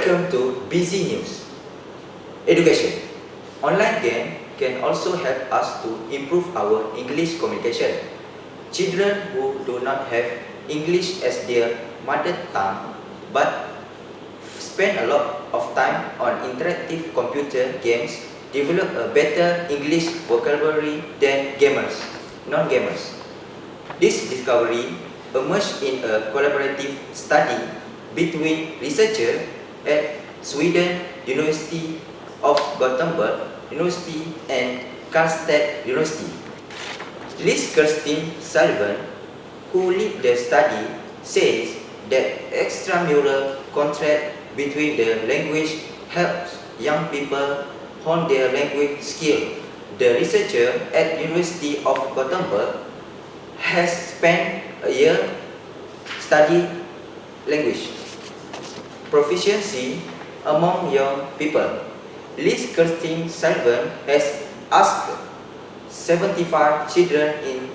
Welcome to Busy News. Education. Online game can also help us to improve our English communication. Children who do not have English as their mother tongue but spend a lot of time on interactive computer games develop a better English vocabulary than non-gamers. This discovery emerged in a collaborative study between researchers at Sweden University of Gothenburg University and Karlstad University. Liz Kirsten Sullivan, who led the study, says that extramural contact between the language helps young people hone their language skill. The researcher at University of Gothenburg has spent a year studying language proficiency among young people. Liz Kirsten Sullivan has asked 75 children in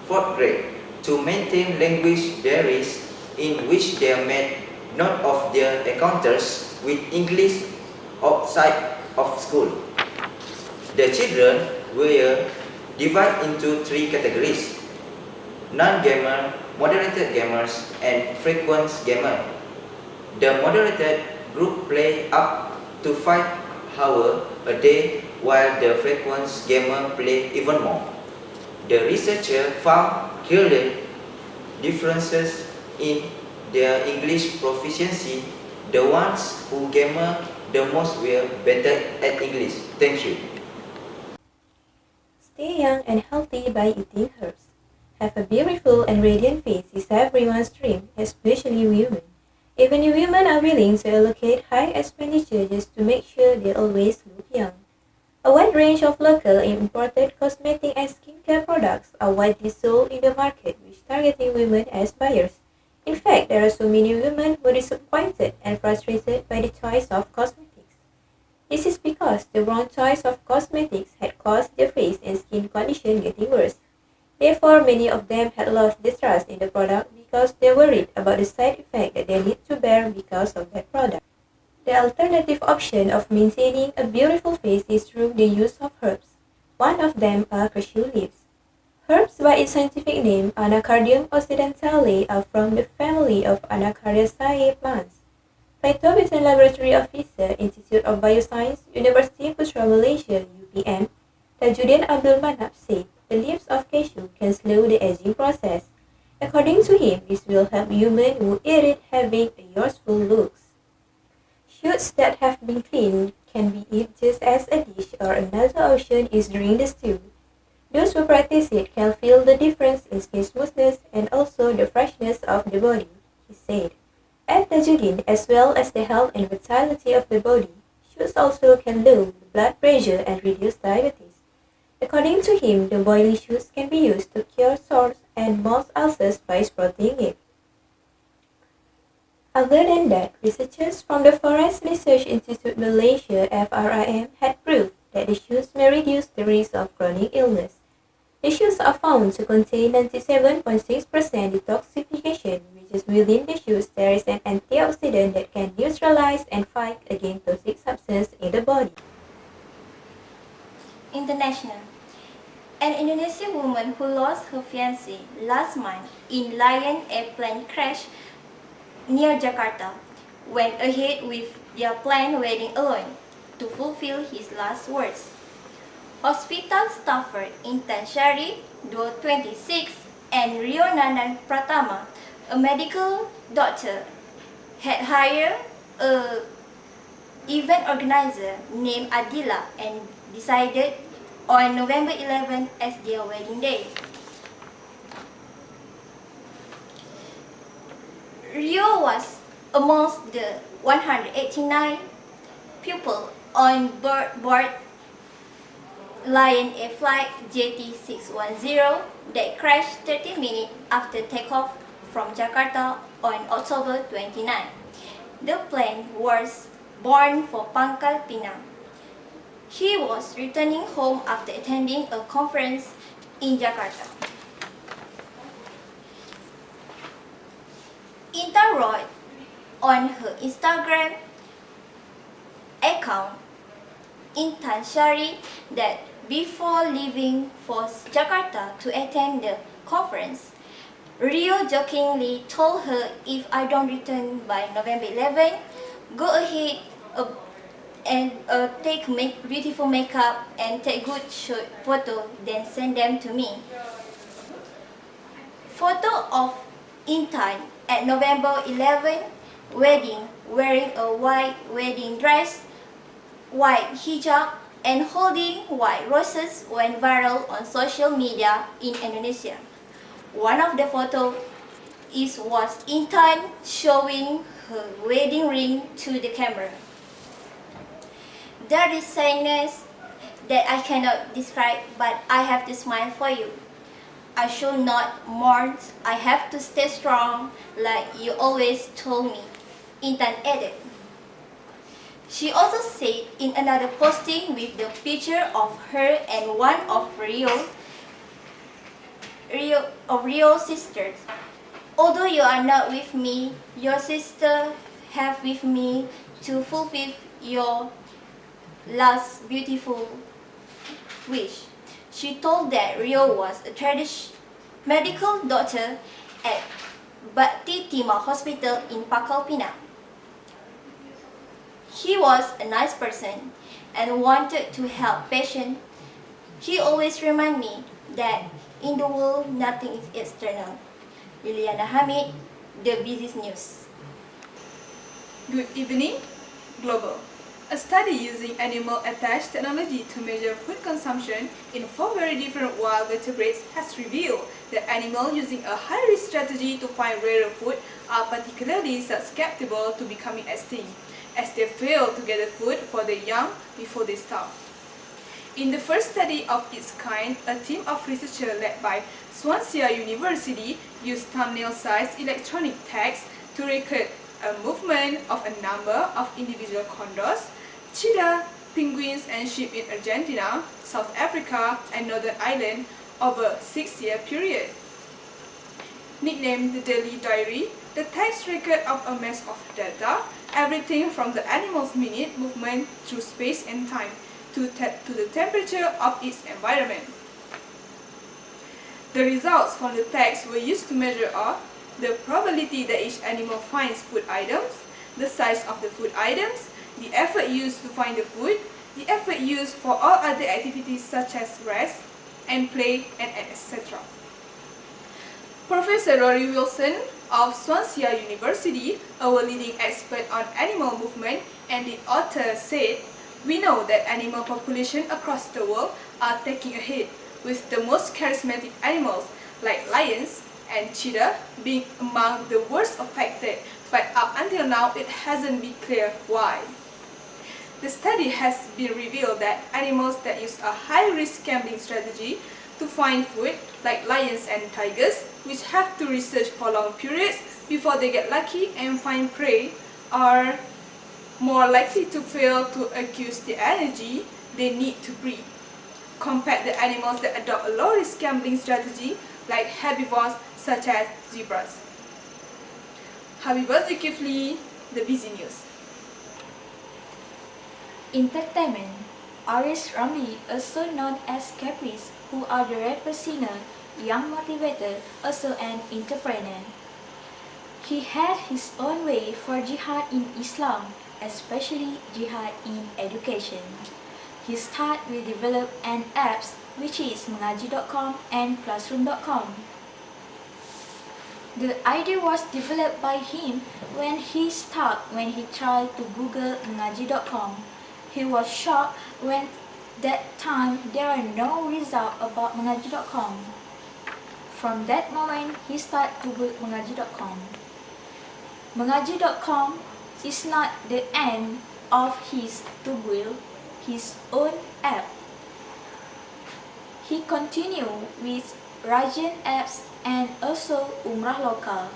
4th grade to maintain language diaries in which they made note of their encounters with English outside of school. The children were divided into 3 categories: non-gamer, moderated gamers, and frequent gamers. The moderated group play up to 5 hours a day while the frequent gamer play even more. The researcher found clear differences in their English proficiency. The ones who gamer the most were better at English. Thank you. Stay young and healthy by eating herbs. Have a beautiful and radiant face is everyone's dream, especially women. Even women are willing to allocate high expenditure just to make sure they always look young. A wide range of local and imported cosmetic and skincare products are widely sold in the market, which targeting women as buyers. In fact, there are so many women who are disappointed and frustrated by the choice of cosmetics. This is because the wrong choice of cosmetics had caused their face and skin condition getting worse. Therefore, many of them had lost their trust in the product because they worried about the side effect that they need to bear because of that product. The alternative option of maintaining a beautiful face is through the use of herbs. One of them are cashew leaves. Herbs by its scientific name, Anacardium occidentale, are from the family of Anacardiaceae plants. Phytobotan Laboratory Officer, Institute of Bioscience, University Putra Malaysia, UPM, Tajuddin Abdul Manap said the leaves of cashew can slow the aging process. According to him, this will help women who eat it having a youthful looks. Shoots that have been cleaned can be eaten just as a dish, or another option is during the stew. Those who practice it can feel the difference in skin smoothness and also the freshness of the body, he said. At Tajuddin, as well as the health and vitality of the body, shoots also can lower the blood pressure and reduce diabetes. According to him, the boiling shoots can be used to cure sores and mouth ulcers by sprouting it. Other than that, researchers from the Forest Research Institute Malaysia (FRIM) had proved that the shoots may reduce the risk of chronic illness. The shoots are found to contain 97.6% detoxification, which is within the shoots there is an antioxidant that can neutralize and fight against toxic substances in the body. International. An Indonesian woman who lost her fiancé last month in Lion airplane crash near Jakarta went ahead with their planned wedding alone to fulfill his last words. Hospital staffer Intan Syari, 26, and Rio Nanan Pratama, a medical doctor, had hired a event organizer named Adila and decided on November 11 as their wedding day. Rio was amongst the 189 people on board Lion Air Flight JT610 that crashed 30 minutes after takeoff from Jakarta on October 29. The plane was bound for Pangkal Pinang. She was returning home after attending a conference in Jakarta. Intan wrote on her Instagram account, Intan shared that before leaving for Jakarta to attend the conference, Rio jokingly told her, "If I don't return by November 11, go ahead and take beautiful makeup and take good photo, then send them to me." Photo of Intan at November 11 wedding wearing a white wedding dress, white hijab, and holding white roses went viral on social media in Indonesia. One of the photos was Intan showing her wedding ring to the camera. There is sadness that I cannot describe, but I have to smile for you. I should not mourn, I have to stay strong like you always told me, Intan added. She also said in another posting with the picture of her and one of Rio's sisters. "Although you are not with me, your sister have with me to fulfill your last beautiful wish." She told that Rio was a medical doctor at Bakti Timah Hospital in Pangkal Pinang. He was a nice person and wanted to help patients. He always reminded me that in the world nothing is external. LILIYANA, HAMID, The Business News. Good evening, Global. A study using animal-attached technology to measure food consumption in 4 very different wild vertebrates has revealed that animals using a high-risk strategy to find rarer food are particularly susceptible to becoming extinct, as they fail to gather food for their young before they starve. In the first study of its kind, a team of researchers led by Swansea University used thumbnail-sized electronic tags to record a movement of a number of individual condors, cheetah, penguins, and sheep in Argentina, South Africa, and Northern Ireland over a 6-year period. Nicknamed the Daily Diary, the text record of a mass of data, everything from the animal's minute movement through space and time to the temperature of its environment. The results from the text were used to measure the probability that each animal finds food items, the size of the food items, the effort used to find the food, the effort used for all other activities such as rest and play, and etc. Professor Rory Wilson of Swansea University, our leading expert on animal movement and the author, said, "We know that animal populations across the world are taking a hit, with the most charismatic animals like lions and cheetah being among the worst affected, but up until now it hasn't been clear why." The study has been revealed that animals that use a high-risk gambling strategy to find food, like lions and tigers, which have to research for long periods before they get lucky and find prey, are more likely to fail to accumulate the energy they need to breed, compared to animals that adopt a low-risk gambling strategy, like herbivores such as zebras. HABIBA ZULKIFLI, The Busy News. Entertainment. Artist Ramli, also known as Caprice, who are the rapper singer, young motivator, also an entrepreneur. He had his own way for jihad in Islam, especially jihad in education. He started with develop an apps which is mengaji.com and classroom.com. The idea was developed by him when he tried to Google mengaji.com. He was shocked when that time there are no results about mengaji.com. From that moment, he started to Google mengaji.com. Mengaji.com is not the end of his to build his own app. He continued with Rajan apps and also Umrah Local.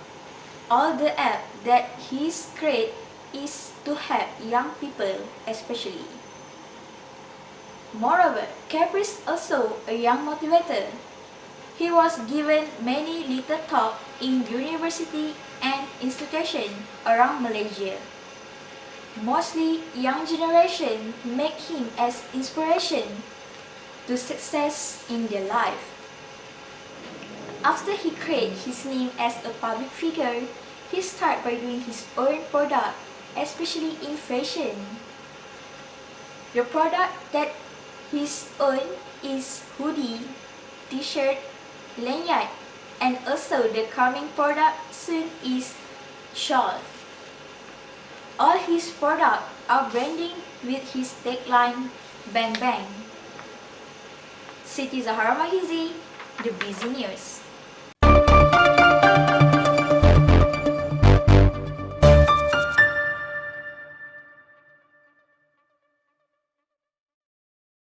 All the apps that he's created is to help young people especially. Moreover, Caprice also a young motivator. He was given many little talks in university and institutions around Malaysia. Mostly young generation make him as inspiration to success in their life. After he created his name as a public figure, he started by doing his own product, especially in fashion. The product that his own is hoodie, t-shirt, lanyard, and also the coming product soon is shawl. All his products are branding with his tagline, Bang Bang. Siti Zahara MAHIZI, The Busy News.